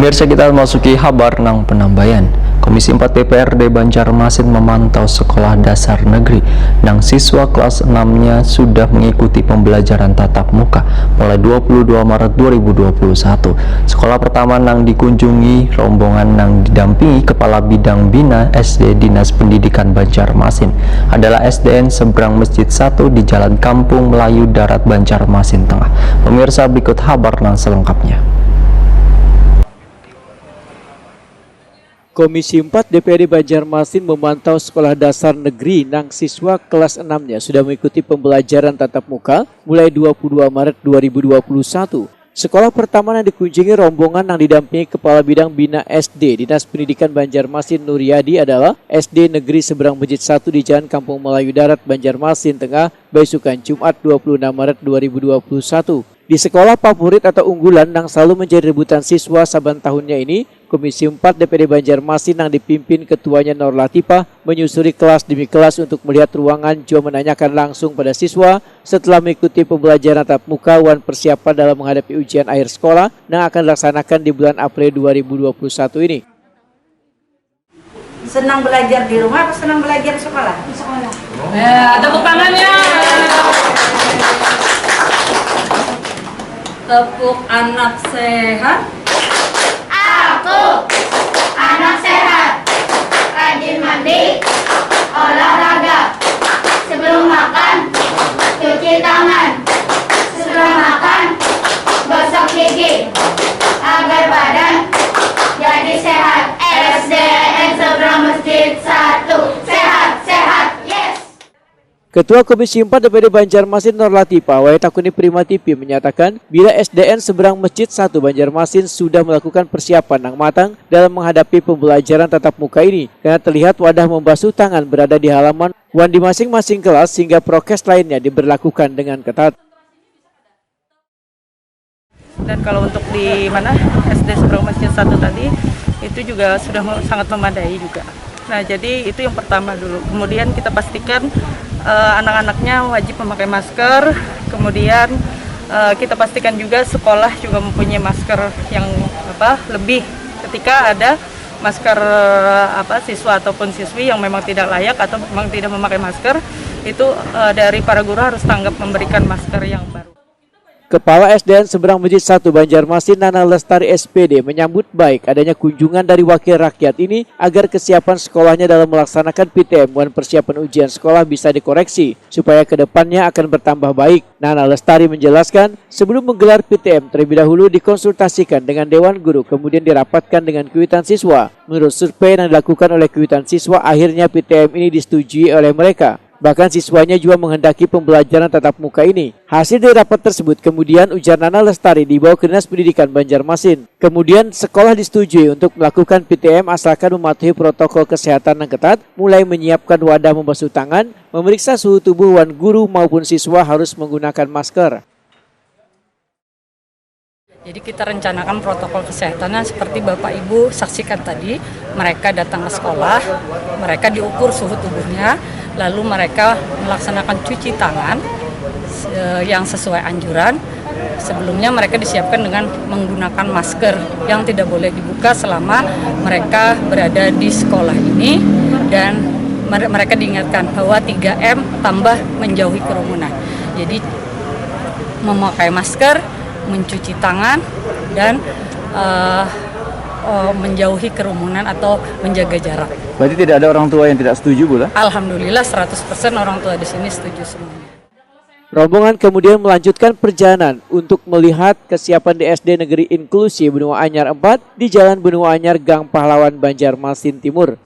Pemirsa, kita masuki kabar nang penambayan. Komisi 4 DPRD Banjarmasin memantau sekolah dasar negeri nang siswa kelas 6-nya sudah mengikuti pembelajaran tatap muka mulai 22 Maret 2021. Sekolah pertama nang dikunjungi rombongan nang didampingi Kepala Bidang Bina SD Dinas Pendidikan Banjarmasin adalah SDN Seberang Masjid 1 di Jalan Kampung Melayu Darat Banjarmasin Tengah. Pemirsa, berikut kabar nang selengkapnya. Komisi 4 DPRD Banjarmasin memantau sekolah dasar negeri nang siswa kelas 6-nya sudah mengikuti pembelajaran tatap muka mulai 22 Maret 2021. Sekolah pertama yang dikunjungi rombongan yang didampingi Kepala Bidang Bina SD Dinas Pendidikan Banjarmasin Nuryadi adalah SD Negeri Seberang Masjid 1 di Jalan Kampung Melayu Darat Banjarmasin Tengah, Besukan Jumat 26 Maret 2021. Di sekolah favorit atau unggulan yang selalu menjadi rebutan siswa saban tahunnya ini, Komisi 4 DPRD Banjarmasin yang dipimpin ketuanya Nur Latifah menyusuri kelas demi kelas untuk melihat ruangan juga menanyakan langsung pada siswa setelah mengikuti pembelajaran tatap muka wan persiapan dalam menghadapi ujian akhir sekolah yang akan dilaksanakan di bulan April 2021 ini. Senang belajar di rumah atau senang belajar di sekolah? Di sekolah. Tepuk tangannya. Tepuk anak sehat. Aku anak sehat, rajin mandi, olahraga, sebelum makan, cuci tangan, setelah makan, gosok gigi, agar badan jadi sehat. SDN Seberang Masjid 1, sehat-sehat, yes! Ketua Komisi 4 DPRD Banjarmasin Nur Latifah Takuni Prima TV menyatakan bila SDN Seberang Masjid 1 Banjarmasin sudah melakukan persiapan yang matang dalam menghadapi pembelajaran tatap muka ini karena terlihat wadah membasuh tangan berada di halaman wan di masing-masing kelas sehingga prokes lainnya diberlakukan dengan ketat. Dan kalau untuk di mana SD Seberang Masjid 1 tadi itu juga sudah sangat memadai juga. Nah, jadi itu yang pertama dulu. Kemudian kita pastikan anak-anaknya wajib memakai masker. Kemudian kita pastikan juga sekolah juga mempunyai masker yang lebih ketika ada masker siswa ataupun siswi yang memang tidak layak atau memang tidak memakai masker, itu dari para guru harus tanggap memberikan masker yang baru. Kepala SDN Seberang Masjid 1 Banjarmasin Nana Lestari SPD menyambut baik adanya kunjungan dari wakil rakyat ini agar kesiapan sekolahnya dalam melaksanakan PTM dan persiapan ujian sekolah bisa dikoreksi supaya kedepannya akan bertambah baik. Nana Lestari menjelaskan sebelum menggelar PTM terlebih dahulu dikonsultasikan dengan Dewan Guru kemudian dirapatkan dengan Kwitan Siswa. Menurut survei yang dilakukan oleh Kwitan Siswa akhirnya PTM ini disetujui oleh mereka. Bahkan siswanya juga menghendaki pembelajaran tatap muka ini. Hasil dari rapat tersebut kemudian ujar Nana Lestari dibawa ke Dinas Pendidikan Banjarmasin. Kemudian sekolah disetujui untuk melakukan PTM asalkan mematuhi protokol kesehatan yang ketat, mulai menyiapkan wadah membasuh tangan, memeriksa suhu tubuh wan guru maupun siswa harus menggunakan masker. Jadi kita rencanakan protokol kesehatannya seperti Bapak Ibu saksikan tadi, mereka datang ke sekolah, mereka diukur suhu tubuhnya, lalu mereka melaksanakan cuci tangan yang sesuai anjuran. Sebelumnya mereka disiapkan dengan menggunakan masker yang tidak boleh dibuka selama mereka berada di sekolah ini, dan mereka diingatkan bahwa 3M tambah menjauhi kerumunan. Jadi memakai masker, mencuci tangan, dan menjauhi kerumunan atau menjaga jarak. Berarti tidak ada orang tua yang tidak setuju, Bu? Alhamdulillah 100% orang tua di sini setuju semuanya. Rombongan kemudian melanjutkan perjalanan untuk melihat kesiapan di SD Negeri Inklusi Benua Anyar 4 di Jalan Benua Anyar Gang Pahlawan Banjarmasin Timur.